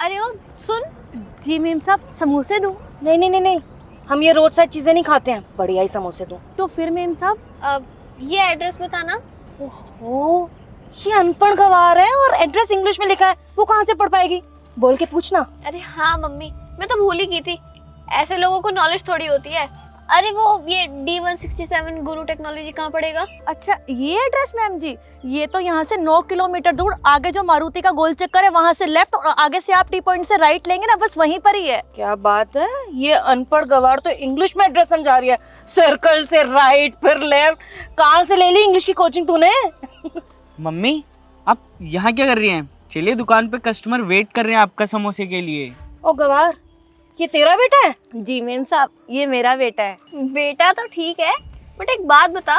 अरे ओ सुन। जी मेम साहब, समोसे दूं? नहीं नहीं नहीं नहीं, हम ये रोड साइड चीजें नहीं खाते हैं, बढ़िया ही समोसे दो। तो फिर मेम साहब? ये एड्रेस बताना। ओहो, ये अनपढ़ गवार है और एड्रेस इंग्लिश में लिखा है, वो कहाँ से पढ़ पाएगी? बोल के पूछना। अरे हाँ मम्मी, मैं तो भूल ही गई थी, ऐसे लोगों को नॉलेज थोड़ी होती है। अरे वो ये D167 गुरु टेक्नोलॉजी कहाँ पड़ेगा? अच्छा ये एड्रेस मैम जी, ये तो यहाँ से 9 किलोमीटर दूर आगे जो मारुति का गोल चक्कर है वहाँ से लेफ्ट और आगे से आप टी पॉइंट से राइट लेंगे ना, बस वहीं पर ही है। क्या बात है, ये अनपढ़ गवार तो इंग्लिश में एड्रेस समझा रही है। सर्कल से राइट फिर लेफ्ट, कहाँ से ले ली इंग्लिश की कोचिंग तूने? मम्मी आप यहाँ क्या कर रही हैं? चलिए दुकान पे कस्टमर वेट कर रहे हैं आपका समोसे के लिए। ओ गवार, ये तेरा बेटा है? जी मेम साहब, ये मेरा बेटा है। बेटा तो ठीक है, बट एक बात बता,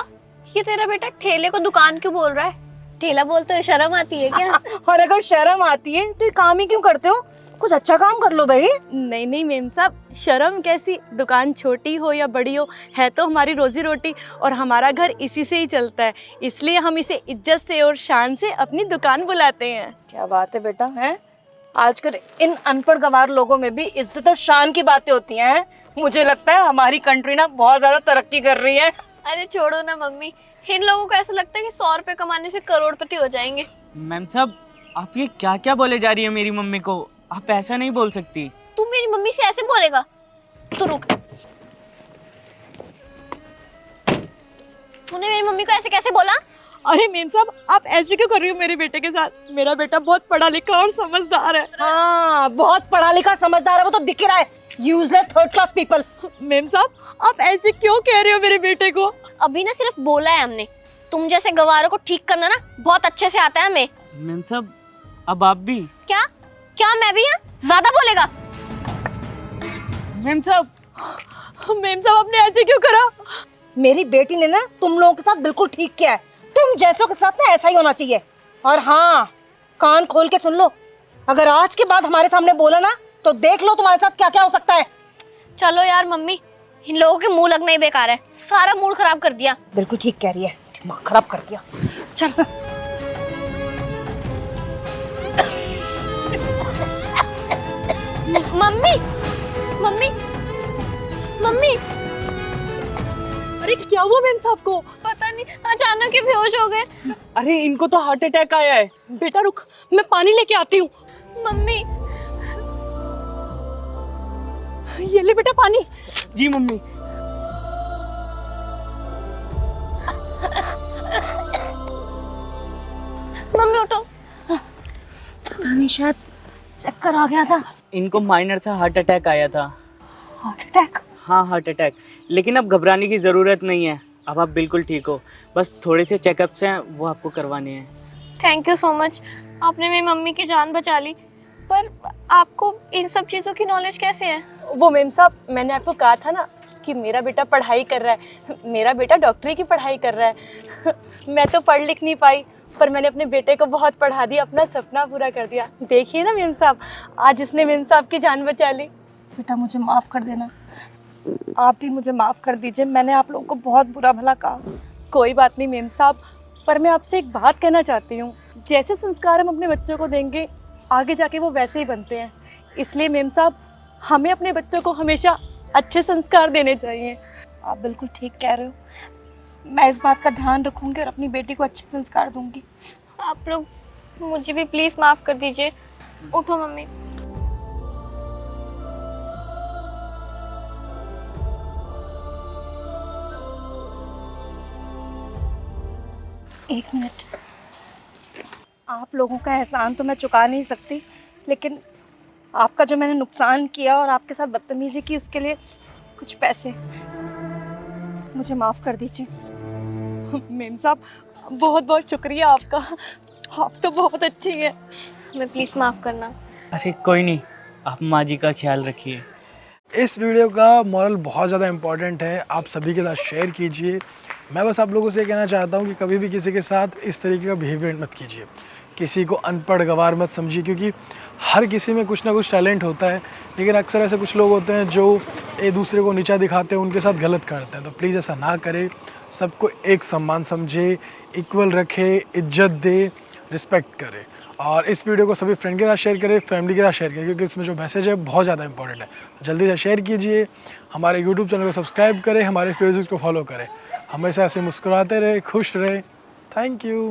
ये तेरा बेटा ठेले को दुकान क्यों बोल रहा है? ठेला बोलते हुए शर्म आती है क्या? और अगर शर्म आती है तो ये काम ही क्यों करते हो? कुछ अच्छा काम कर लो भाई। नहीं नहीं मेम साहब, शर्म कैसी, दुकान छोटी हो या बड़ी हो, है तो हमारी रोजी रोटी और हमारा घर इसी से ही चलता है, इसलिए हम इसे इज्जत से और शान से अपनी दुकान बुलाते हैं। क्या बात है बेटा, है आजकल इन अनपढ़ गवार लोगों में भी इज्जत और शान की बातें होती हैं। मुझे लगता है हमारी कंट्री ना बहुत ज्यादा तरक्की कर रही है। अरे छोड़ो ना मम्मी, इन लोगों को ऐसा लगता है कि 100 रुपए कमाने से करोड़पति हो जाएंगे। मैम साहब आप ये क्या क्या बोले जा रही है मेरी मम्मी को? आप ऐसा नहीं बोल सकती। तू मेरी मम्मी से ऐसे बोलेगा? तू रुक, तूने मेरी मम्मी को ऐसे कैसे बोला? अरे मेम साहब, आप ऐसे क्यों कर रही हो मेरे बेटे के साथ? मेरा बेटा बहुत पढ़ा लिखा और समझदार है। हाँ, बहुत पढ़ा लिखा समझदार है, वो तो दिख ही रहा है। Useless third class people. Ma'am साहब आप ऐसे क्यों कह रहे हो मेरे बेटे को? अभी ना सिर्फ बोला है हमने, तुम जैसे गवारों को ठीक करना ना बहुत अच्छे से आता है हमें। मैम साहब अब आप भी? क्या क्या मैं भी? यहाँ ज्यादा बोलेगा? मैम साहब, मेम साहब आपने ऐसे क्यों करा? मेरी बेटी ने ना तुम लोगों के साथ बिल्कुल ठीक किया है। तुम जैसों के साथ ना ऐसा ही होना चाहिए। और हाँ, कान खोल के सुन लो, अगर आज के बाद हमारे सामने बोला ना तो देख लो तुम्हारे साथ क्या क्या हो सकता है। चलो यार मम्मी, इन लोगों के मुंह लगना ही बेकार है, सारा मूड खराब कर दिया। बिल्कुल ठीक कह रही है, दिमाग खराब कर दिया। चल मम्मी मम्मी मम्मी, अरे क्या हुआ मेम साहब को? पता नहीं अचानक ही बेहोश हो गए। अरे इनको तो हार्ट अटैक आया है। बेटा रुक, मैं पानी लेके आती हूँ। मम्मी ये ले बेटा पानी। जी मम्मी। मम्मी उठो। पता नहीं, शायद चक्कर आ गया था। इनको माइनर सा हार्ट अटैक आया था। Heart attack? हाँ हार्ट अटैक, लेकिन अब घबराने की ज़रूरत नहीं है, अब आप बिल्कुल ठीक हो। बस थोड़े से चेकअप्स हैं वो आपको करवाने हैं। थैंक यू सो मच, आपने मेरी मम्मी की जान बचा ली। पर आपको इन सब चीज़ों की नॉलेज कैसे है? वो मेम साहब, मैंने आपको कहा था ना कि मेरा बेटा पढ़ाई कर रहा है, मेरा बेटा डॉक्टरी की पढ़ाई कर रहा है। मैं तो पढ़ लिख नहीं पाई, पर मैंने अपने बेटे को बहुत पढ़ा दिया, अपना सपना पूरा कर दिया। देखिए ना मेम साहब, आज इसने मेम साहब की जान बचा ली। बेटा मुझे माफ कर देना, आप भी मुझे माफ कर दीजिए, मैंने आप लोगों को बहुत बुरा भला कहा। कोई बात नहीं मेम साहब, पर मैं आपसे एक बात कहना चाहती हूँ, जैसे संस्कार हम अपने बच्चों को देंगे आगे जाके वो वैसे ही बनते हैं। इसलिए मेम साहब हमें अपने बच्चों को हमेशा अच्छे संस्कार देने चाहिए। आप बिल्कुल ठीक कह रहे हो, मैं इस बात का ध्यान रखूंगी और अपनी बेटी को अच्छे संस्कार दूंगी। आप लोग मुझे भी प्लीज़ माफ़ कर दीजिए। उठो मम्मी। एक मिनट, आप लोगों का एहसान तो मैं चुका नहीं सकती, लेकिन आपका जो मैंने नुकसान किया और आपके साथ बदतमीजी की उसके लिए कुछ पैसे मुझे माफ़ कर दीजिए। मेम साहब बहुत बहुत शुक्रिया आपका, आप तो बहुत अच्छी हैं। हमें प्लीज़ माफ़ करना। अरे कोई नहीं, आप माँ जी का ख्याल रखिए। इस वीडियो का मॉरल बहुत ज़्यादा इम्पॉर्टेंट है, आप सभी के साथ शेयर कीजिए। मैं बस आप लोगों से कहना चाहता हूँ कि कभी भी किसी के साथ इस तरीके का बिहेवियर मत कीजिए, किसी को अनपढ़ गवार मत समझिए, क्योंकि हर किसी में कुछ ना कुछ टैलेंट होता है, लेकिन अक्सर ऐसे कुछ लोग होते हैं जो एक दूसरे को नीचा दिखाते हैं, उनके साथ गलत करते हैं। तो प्लीज़ ऐसा ना करें, सबको एक सम्मान समझे, इक्वल रखे, इज्जत दे, रिस्पेक्ट करे। और इस वीडियो को सभी फ्रेंड के साथ शेयर करें, फैमिली के साथ शेयर करें, क्योंकि इसमें जो मैसेज है बहुत ज़्यादा इंपॉर्टेंट है। तो जल्दी से शेयर कीजिए, हमारे यूट्यूब चैनल को सब्सक्राइब करें, हमारे फेसबुक को फॉलो करें। हमेशा ऐसे मुस्कुराते रहे, खुश रहे। Thank you.